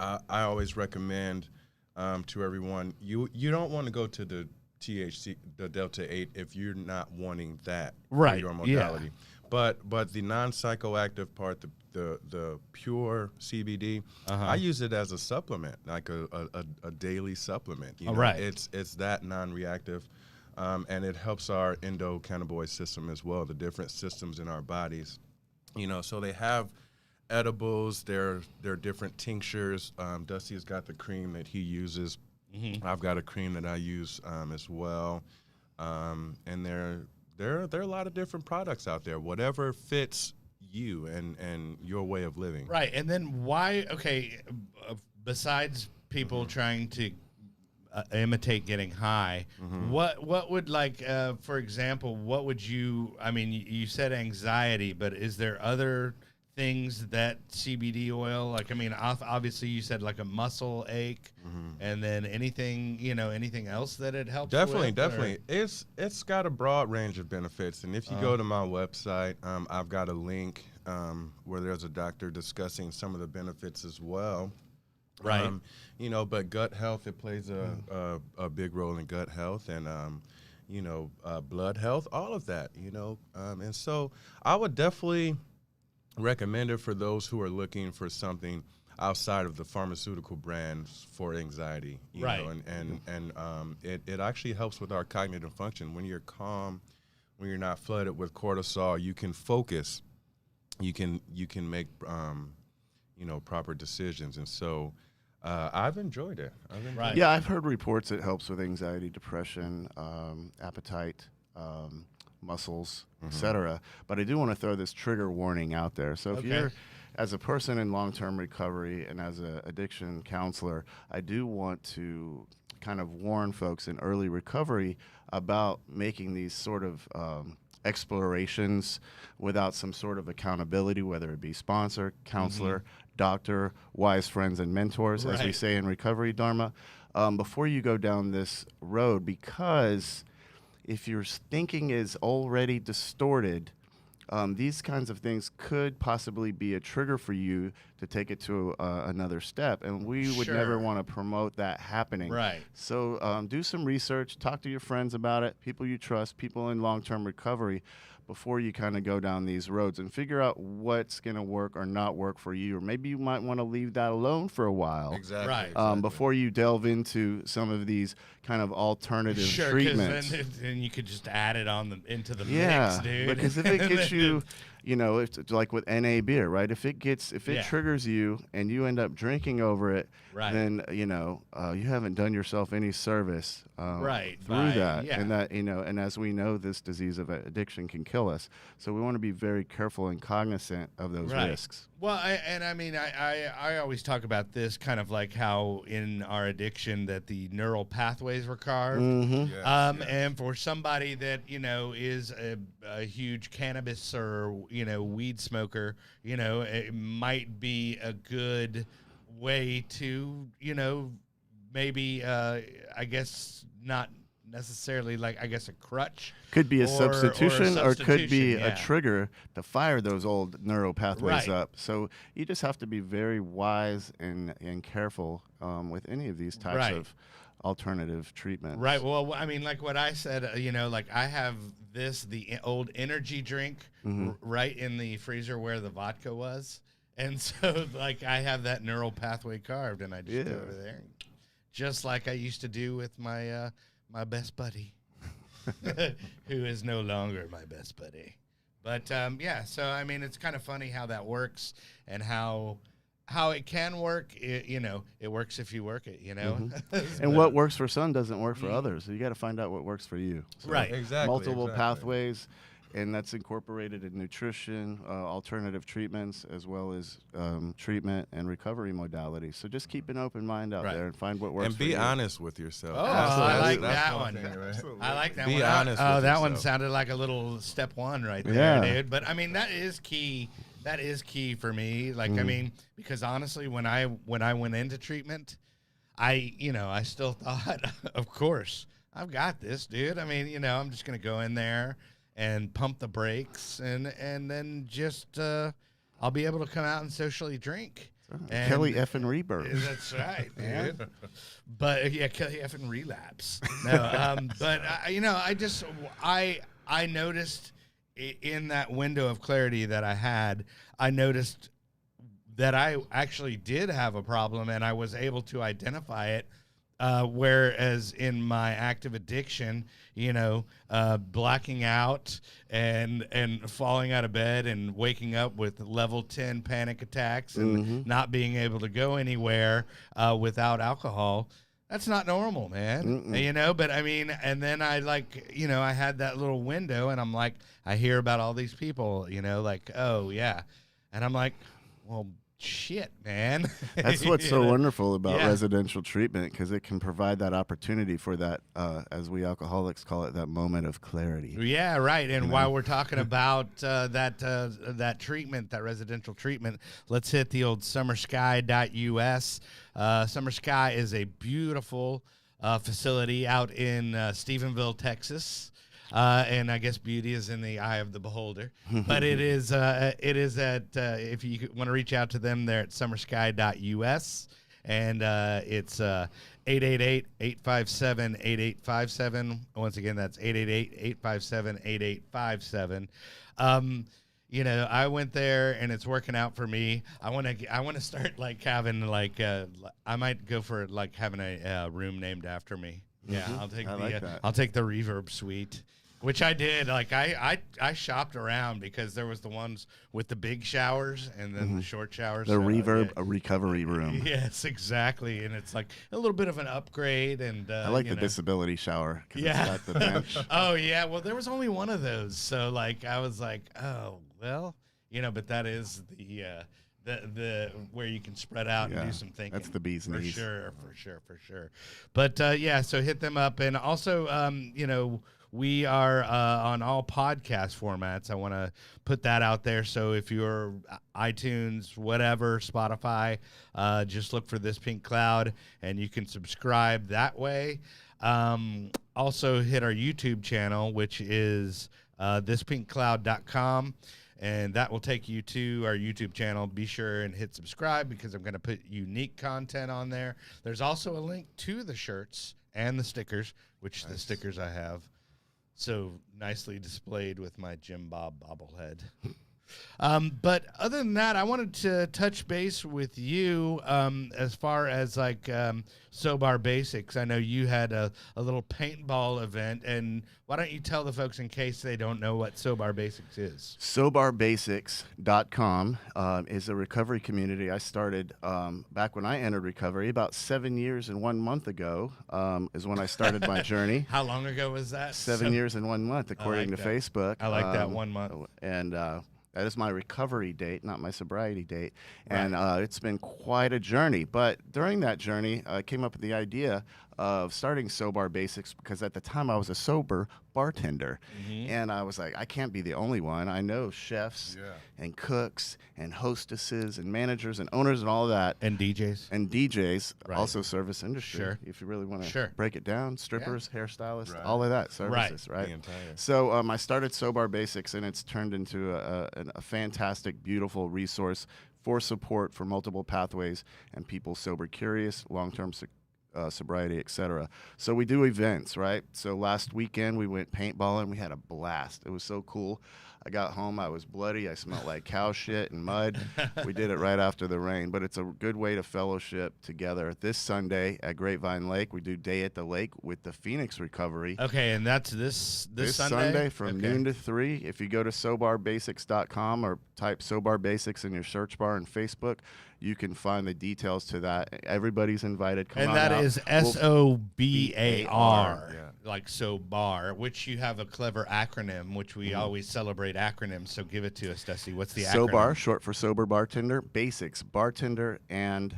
I always recommend to everyone, you don't want to go to the THC, the Delta 8, if you're not wanting that for your modality. Yeah. But the non-psychoactive part, the pure CBD, I use it as a supplement, like a daily supplement. You know? Right. It's that non-reactive, and it helps our endocannabinoid system as well, the different systems in our bodies. You know, so they have edibles, there are different tinctures. Dusty's got the cream that he uses. I've got a cream that I use as well. And there are a lot of different products out there, whatever fits you and your way of living. Right. And then why, besides people trying to imitate getting high, what would for example, what would you said anxiety, but is there other things that CBD oil, obviously you said like a muscle ache, and then anything else that it helps Definitely. with, It's got a broad range of benefits, and if you go to my website, I've got a link where there's a doctor discussing some of the benefits as well. Right. But gut health, it plays a big role in gut health, and blood health, all of that. And so I would definitely recommend it for those who are looking for something outside of the pharmaceutical brands for anxiety, you know, and it actually helps with our cognitive function. When you're calm, when you're not flooded with cortisol, you can focus, you can make proper decisions, and so I've enjoyed it. Yeah, I've heard reports it helps with anxiety, depression, appetite, muscles, etc. But I do want to throw this trigger warning out there. So if you're, as a person in long-term recovery and as an addiction counselor, I do want to kind of warn folks in early recovery about making these sort of explorations without some sort of accountability, whether it be sponsor, counselor, doctor, wise friends and mentors, as we say in recovery, Dharma, before you go down this road, because if your thinking is already distorted, these kinds of things could possibly be a trigger for you to take it to another step. And we would never want to promote that happening. Right. So do some research, talk to your friends about it, people you trust, people in long-term recovery, before you kind of go down these roads, and figure out what's going to work or not work for you. Or maybe you might want to leave that alone for a while. Exactly. Right. Before you delve into some of these kind of alternative treatments. Then you could just add it into the yeah, mix, dude. Because if it gets you, you know, it's like with NA beer, right? If it Yeah. triggers you and you end up drinking over it, Right. then you know you haven't done yourself any service Right, through by- that. yeah. And that, you know, and as we know, this disease of addiction can kill us. So we want to be very careful and cognizant of those Right. risks. Well, I always talk about this kind of like how in our addiction that the neural pathways were carved. Mm-hmm. Yes, yes. And for somebody that, you know, is a huge cannabis or, you know, weed smoker, you know, it might be a good way to, you know, maybe, I guess not necessarily like, I guess a crutch. Could be a Or substitution, or could be substitution, yeah. a trigger to fire those old neural pathways Right. up. So you just have to be very wise and careful with any of these types Right. of alternative treatments. Right. Well, I mean, like what I said, you know, like I have the old energy drink right in the freezer where the vodka was. And so, like, I have that neural pathway carved, and I just go over there, just like I used to do with my my best buddy, who is no longer my best buddy. But yeah, so I mean, it's kind of funny how that works and how it can work. You know, it works if you work it. You know, And what works for some doesn't work for others. So you got to find out what works for you. So Right. Exactly. multiple pathways, and that's incorporated in nutrition, alternative treatments, as well as treatment and recovery modalities. So just keep an open mind out Right. there and find what works And for be you. honest with yourself. Oh, Absolutely. I like That's that one one. thing, right? I like that Be one. honest Oh, with that one yourself. sounded like a little step one right there, Yeah. dude. But I mean, that is key. That is key for me. Like, I mean, because honestly, when I went into treatment, I still thought, of course, I've got this, dude. I mean, you know, I'm just gonna go in there and pump the brakes, and then just I'll be able to come out and socially drink. And Kelly effing Reberg. that's right, man. But yeah, Kelly effing relapse. No, but you know, I noticed in that window of clarity that I had, I noticed that I actually did have a problem, and I was able to identify it. Whereas in my active addiction, you know, blacking out and falling out of bed and waking up with level 10 panic attacks and not being able to go anywhere without alcohol, that's not normal, man. You know, but I mean, and then I like, you know, I had that little window, and I'm like, I hear about all these people, you know, like, oh yeah. And I'm like, well, shit, man. That's what's You so know? wonderful about Yeah. residential treatment, because it can provide that opportunity for that, as we alcoholics call it, that moment of clarity. Yeah, right. And while we're talking about that treatment, that residential treatment, let's hit the old summersky.us. Summer Sky is a beautiful facility out in Stephenville, Texas. And I guess beauty is in the eye of the beholder. But it is at, if you want to reach out to them, they're at summersky.us. And it's 888-857-8857. Once again, that's 888-857-8857. You know, I went there and it's working out for me. I want to start like having like I might go for like having a room named after me. Yeah, I'll take I'll take the Reverb Suite, which I did. Like I shopped around because there was the ones with the big showers and then the short showers. The So, Reverb yeah. recovery room. Yes, exactly, and it's like a little bit of an upgrade. And I like you the know. disability shower because Yeah. it's got the bench. Oh yeah, well there was only one of those, so like I was like, oh well, you know, but that is the where you can spread out and do some thinking. That's the bee's knees. For sure. But yeah, so hit them up, and also you know, we are on all podcast formats. I want to put that out there. So if you're iTunes, whatever, Spotify, just look for This Pink Cloud, and you can subscribe that way. Also hit our YouTube channel, which is thispinkcloud.com. And that will take you to our YouTube channel. Be sure and hit subscribe because I'm going to put unique content on there. There's also a link to the shirts and the stickers, which the stickers I have so nicely displayed with my Jim Bob bobblehead. But other than that, I wanted to touch base with you as far as like SoBar Basics. I know you had a little paintball event, and why don't you tell the folks in case they don't know what SoBar Basics is? SoBarBasics.com is a recovery community I started back when I entered recovery about 7 years and 1 month ago is when I started my journey. How long ago was that? 7 years and 1 month, according to Facebook. I like that 1 month. And that is my recovery date, not my sobriety date. Right. And it's been quite a journey. But during that journey, I came up with the idea of starting SoBar Basics because at the time I was a sober bartender. And I was like, I can't be the only one. I know chefs and cooks and hostesses and managers and owners and all of that. And DJs. And DJs, Right. also service industry. Sure. If you really want to Sure. break it down, strippers, hairstylists, Right. all of that services, right? The entire. So I started SoBar Basics, and it's turned into a fantastic, beautiful resource for support for multiple pathways and people sober curious, long-term sobriety, etc. So we do events, right? So last weekend we went paintballing. We had a blast. It was so cool. I got home, I was bloody. I smelled like cow shit and mud. We did it right after the rain, but it's a good way to fellowship together. This Sunday at Grapevine Lake, we do Day at the Lake with the Phoenix Recovery. Okay, and that's this Sunday from noon to 3. If you go to SoBarBasics.com or type SoBar Basics in your search bar on Facebook, you can find the details to that. Everybody's invited. Come and on that out. is SOBAR, Yeah. like SoBar, which you have a clever acronym, which we always celebrate acronyms. So give it to us, Dusty. What's the acronym? SoBar, short for sober bartender. Basics, bartender, and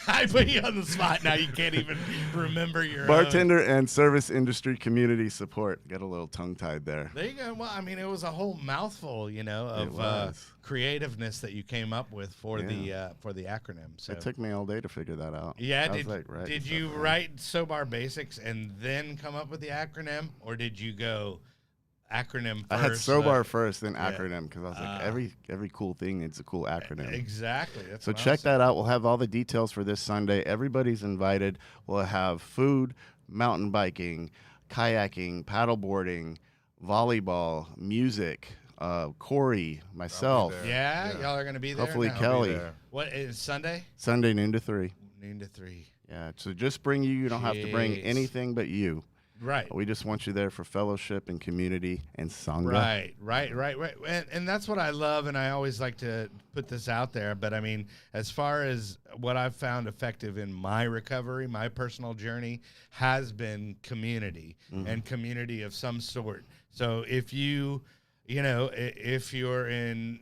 I put you on the spot now. You can't even remember your bartender and service industry community support. Got a little tongue tied there. There you go. Well, I mean, it was a whole mouthful, It of was. creativeness that you came up with for the acronym. So It took me all day to figure that out. yeah, I was like, right, did stuff you down. write SoBar Basics and then come up with the acronym, or did you go acronym first? I had SoBar first, then yeah. acronym, because I was like, every cool thing needs a cool acronym. Exactly. That's So what I check was that out. We'll have all the details for this Sunday. Everybody's invited. We'll have food, mountain biking, kayaking, paddleboarding, volleyball, music. Corey, myself, there. Yeah, Yeah. y'all are gonna be there. hopefully No. Kelly. there. What is Sunday? Sunday noon to 3. Noon to 3. Yeah. So just bring you. You don't have to bring Jeez. anything but you. Right. We just want you there for fellowship and community and sangha. Right. And that's what I love, and I always like to put this out there. But I mean, as far as what I've found effective in my recovery, my personal journey has been community and community of some sort. So if if you're in,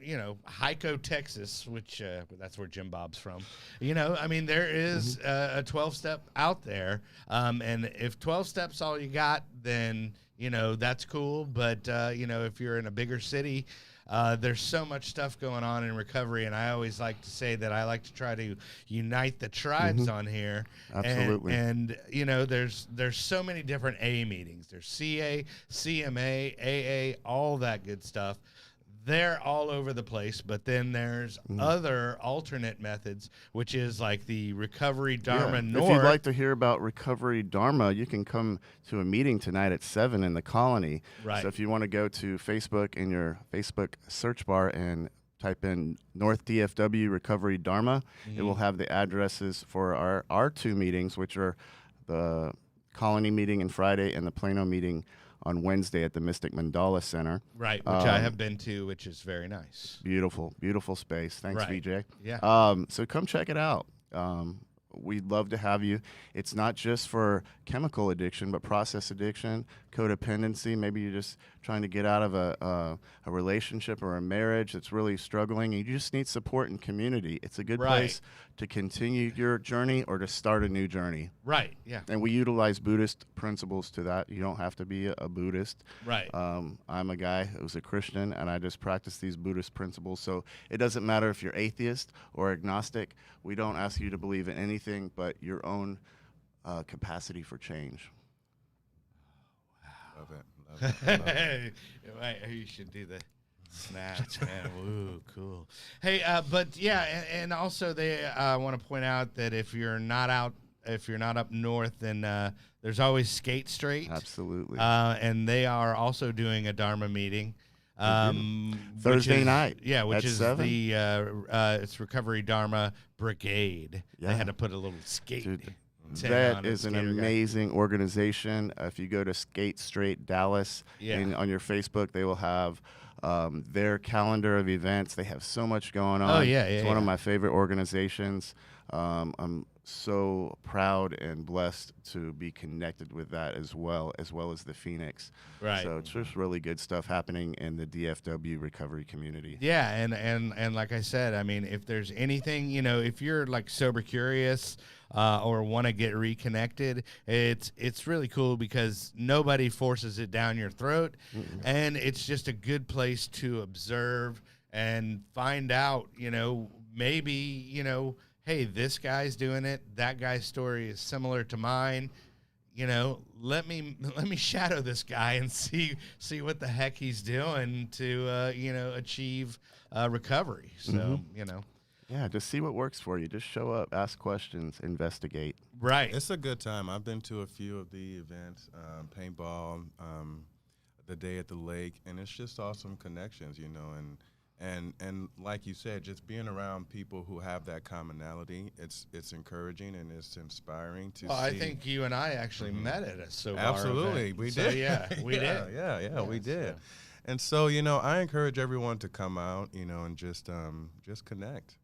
Hyco, Texas, which that's where Jim Bob's from, I mean, there is a 12-step out there. And if 12 steps all you got, then, that's cool. But, if you're in a bigger city, there's so much stuff going on in recovery. And I always like to say that I like to try to unite the tribes on here. Absolutely. And there's so many different A meetings. There's CA, CMA, AA, all that good stuff. They're all over the place, but then there's other alternate methods, which is like the Recovery Dharma North. If you'd like to hear about Recovery Dharma, you can come to a meeting tonight at 7 in the Colony. Right. So if you want to go to Facebook in your Facebook search bar and type in North DFW Recovery Dharma, it will have the addresses for our two meetings, which are the Colony meeting on Friday and the Plano meeting on Wednesday at the Mystic Mandala Center. Right, which I have been to, which is very nice. Beautiful, beautiful space. Thanks, Right. VJ. Yeah. So come check it out. We'd love to have you. It's not just for chemical addiction, but process addiction, codependency. Maybe you're just trying to get out of a relationship or a marriage that's really struggling, and you just need support and community. It's a good Right. place to continue your journey or to start a new journey. Right, yeah. And we utilize Buddhist principles to that. You don't have to be a Buddhist. Right. I'm a guy who's a Christian, and I just practice these Buddhist principles. So it doesn't matter if you're atheist or agnostic. We don't ask you to believe in anything but your own capacity for change. Love it. Love it. Wait, you should do the snaps, man. Woo, cool. Hey, but yeah, and also they want to point out that if you're not up north, then there's always Skate Straight. Absolutely. And they are also doing a Dharma meeting. Thursday night. Yeah, which at is 7. it's Recovery Dharma Brigade. Yeah. They had to put a little skate. Dude, tin that on it, is an skater guy. amazing organization. If you go to Skate Straight Dallas Yeah. on your Facebook, they will have their calendar of events. They have so much going on. Oh, yeah, It's yeah, one of yeah. my favorite organizations. I'm so proud and blessed to be connected with that as well as the Phoenix. Right. So it's just really good stuff happening in the DFW recovery community. Yeah, and like I said, I mean, if there's anything, if you're like sober curious or want to get reconnected, it's really cool because nobody forces it down your throat, and it's just a good place to observe and find out, maybe, hey, this guy's doing it, that guy's story is similar to mine. Let me shadow this guy and see what the heck he's doing to achieve recovery. So Yeah, just see what works for you. Just show up, ask questions, investigate. right. It's a good time. I've been to a few of the events, paintball, the day at the lake, and it's just awesome connections, and like you said, just being around people who have that commonality, it's encouraging and it's inspiring to see. I think you and I actually met at a sober Absolutely, event. we So, did. Yeah, we did. Yeah, we did. so- And so, I encourage everyone to come out, and just connect.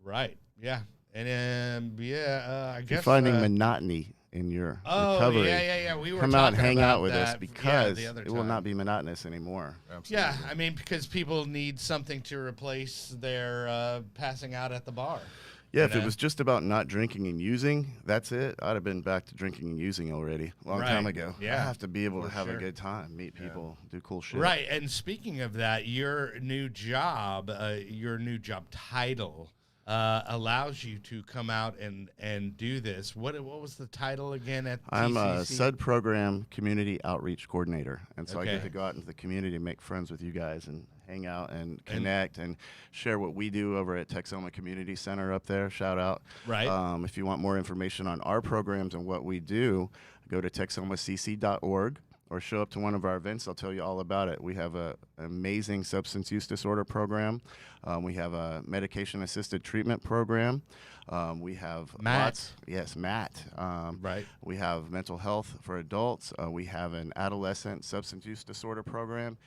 Right. Yeah. And I If guess you're finding monotony in your recovery, yeah. We were come out and talking hang about out with us that, because the other it will time. not be monotonous anymore. Absolutely. Yeah, I mean, because people need something to replace their passing out at the bar. Yeah, if know? it was just about not drinking and using, that's it. I'd have been back to drinking and using already a long time Right. ago. Yeah, I have to be able to have sure. a good time, meet people, do cool shit. Right. And speaking of that, your new job title allows you to come out and do this. What was the title again at I'm a TCC? SUD program community outreach coordinator, and so I Okay. get to go out into the community and make friends with you guys and hang out and connect and share what we do over at Texoma Community Center up there. Shout out. Right. If you want more information on our programs and what we do, go to texomacc.org or show up to one of our events. I'll tell you all about it. We have an amazing substance use disorder program. We have a medication-assisted treatment program. We have Matt. lots. Yes, Matt. Right. We have mental health for adults. We have an adolescent substance use disorder program.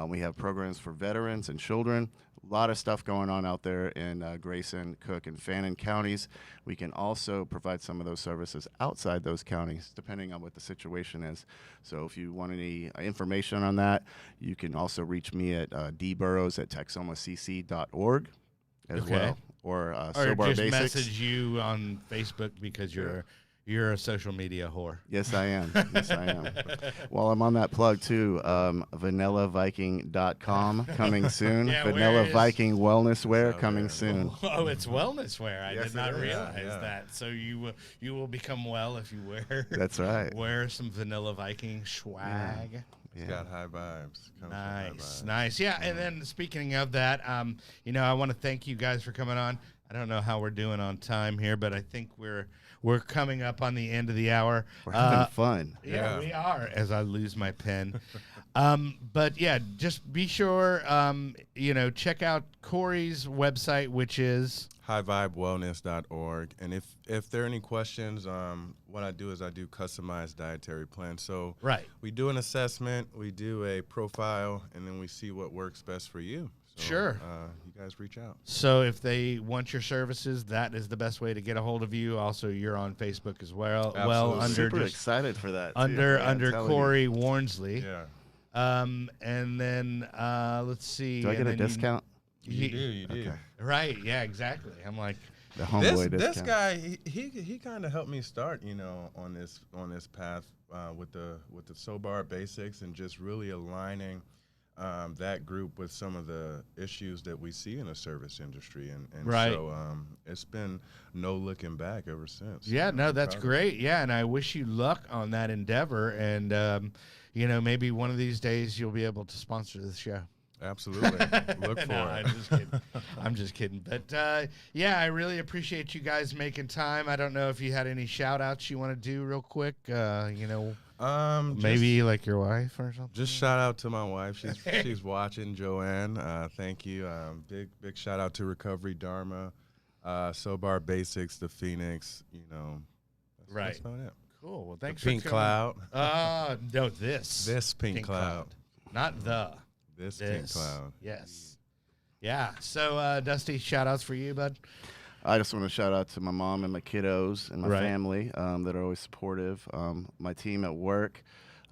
We have programs for veterans and children. A lot of stuff going on out there in Grayson, Cook, and Fannin counties. We can also provide some of those services outside those counties, depending on what the situation is. So if you want any information on that, you can also reach me at dburrows@texomacc.org as Okay. well. Or Or Sobar just Basics. message you on Facebook because you're a social media whore. Yes, I am. Yes, I am. While I'm on that plug, too, vanillaviking.com coming soon. Yeah, where Vanilla is- Viking Wellness Wear So coming there. soon. Oh, it's wellness wear. I Yes, did not it is. realize Yeah. that. So you will become well if you wear That's right. wear some Vanilla Viking swag. It's Yeah. got high vibes. Comes with high Nice, vibes. nice. Yeah, and then speaking of that, I want to thank you guys for coming on. I don't know how we're doing on time here, but I think we're coming up on the end of the hour. We're having fun. Yeah, Yeah. we are. As I lose my pen, but yeah, just be sure check out Corey's website, which is highvibewellness.org. And if there are any questions, what I do is I do customized dietary plans. So right. we do an assessment, we do a profile, and then we see what works best for you. So, Sure. You guys reach out. So if they want your services, that is the best way to get a hold of you. Also, you're on Facebook as well. Well, Absolutely. under Super just excited for that. too. under Yeah, I'm telling you. Corey Warnsley. Yeah. And then let's see. Do I get and a then discount? You do. Okay. Right. Yeah. Exactly. I'm like, The homeboy This discount. guy, he kind of helped me start, on this path with the Sobar Basics and just really aligning that group with some of the issues that we see in the service industry, and Right. so it's been no looking back ever since. yeah, no, I'm that's proud of it. great. Yeah, and I wish you luck on that endeavor. And maybe one of these days you'll be able to sponsor this show. Absolutely, look for No, it. I'm just kidding. I'm just kidding. But yeah, I really appreciate you guys making time. I don't know if you had any shout outs you want to do real quick. Maybe like your wife or something. Just shout out to my wife. She's watching, Joanne. Thank you. Big shout out to Recovery Dharma, Sobar Basics, the Phoenix. That's about it. Cool. Well, thanks the Pink for Cloud. No, this Pink Cloud. Not this Pink Cloud. Yes. Yeah. So, Dusty, shout outs for you, bud. I just want to shout out to my mom and my kiddos and my family that are always supportive. My team at work,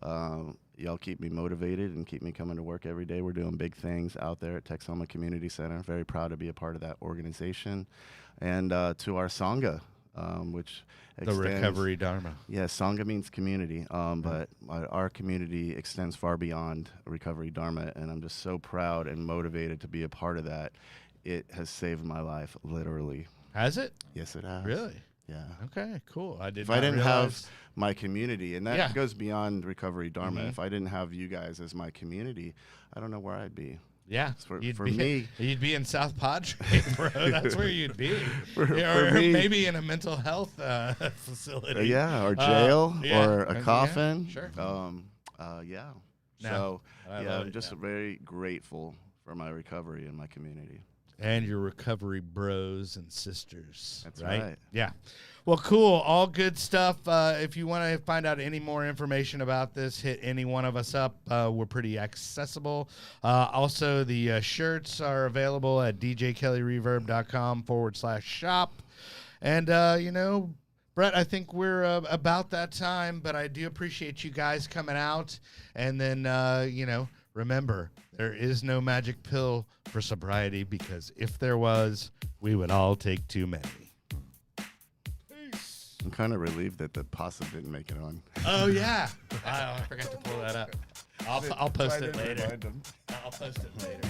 y'all keep me motivated and keep me coming to work every day. We're doing big things out there at Texoma Community Center. Very proud to be a part of that organization. And to our Sangha, which extends, the Recovery Dharma. Yeah, Sangha means community, but our community extends far beyond Recovery Dharma, and I'm just so proud and motivated to be a part of that. It has saved my life, literally. Has it? Yes, it has. Really? Yeah. Okay, cool. If I didn't have my community, and that goes beyond Recovery Dharma, if I didn't have you guys as my community, I don't know where I'd be. Yeah, for me, you'd be in South Padre, bro. That's where you'd be. for or me, maybe in a mental health facility. or jail, or a coffin. Sure. Yeah. No, So I'm just very grateful for my recovery and my community. And your recovery bros and sisters. That's right. Yeah. Well, cool. All good stuff. If you want to find out any more information about this, hit any one of us up. We're pretty accessible. Also, the shirts are available at djkellyreverb.com/shop. And, Brett, I think we're about that time, but I do appreciate you guys coming out. And then, remember, there is no magic pill for sobriety, because if there was, we would all take too many. Peace. I'm kind of relieved that the possum didn't make it on. Oh, yeah. I forgot to pull that up. I'll post it later. I'll post it later.